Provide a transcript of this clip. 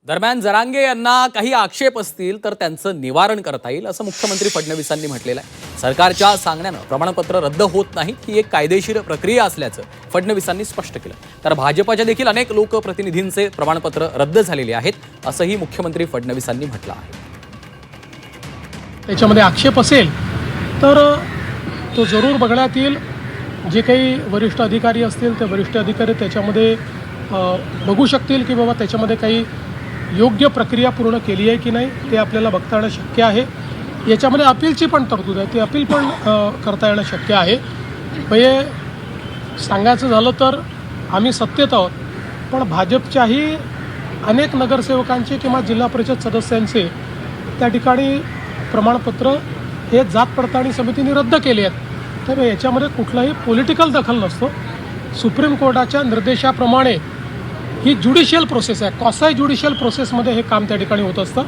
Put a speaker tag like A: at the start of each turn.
A: दरम्यान जरांगे यांना काही आक्षेप असतील तर त्यांचं निवारण करता येईल असं मुख्यमंत्री फडणवीसांनी म्हटलेलं आहे। सरकारच्या सांगण्यानं प्रमाणपत्र रद्द होत नाही ही एक कायदेशीर प्रक्रिया असल्याचं फडणवीसांनी स्पष्ट केलं। तर भाजपच्या देखील अनेक लोकप्रतिनिधींचे प्रमाणपत्र रद्द झालेले आहेत असंही मुख्यमंत्री फडणवीसांनी म्हटलं आहे।
B: त्याच्यामध्ये आक्षेप असेल तर तो जरूर बघण्यात येईल। जे काही वरिष्ठ अधिकारी असतील ते वरिष्ठ अधिकारी त्याच्यामध्ये बघू शकतील की बाबा त्याच्यामध्ये काही योग्य प्रक्रिया पूर्ण केली आहे की नाही ते आपल्याला बघता येणं शक्य आहे। याच्यामध्ये अपीलची पण तरतूद आहे, ती अपील पण करता येणं शक्य आहे। म्हणजे सांगायचं झालं तर आम्ही सत्तेत आहोत, पण भाजपच्याही अनेक नगरसेवकांचे किंवा जिल्हा परिषद सदस्यांचे त्या ठिकाणी प्रमाणपत्र हे जात पडताळणी समितीने रद्द केले आहेत। तर याच्यामध्ये कुठलाही पॉलिटिकल दखल नसतो। सुप्रीम कोर्टाच्या निर्देशाप्रमाणे ही ज्युडिशियल प्रोसेस आहे, कॉसाय ज्युडिशियल प्रोसेसमध्ये हे काम त्या ठिकाणी होत असतं।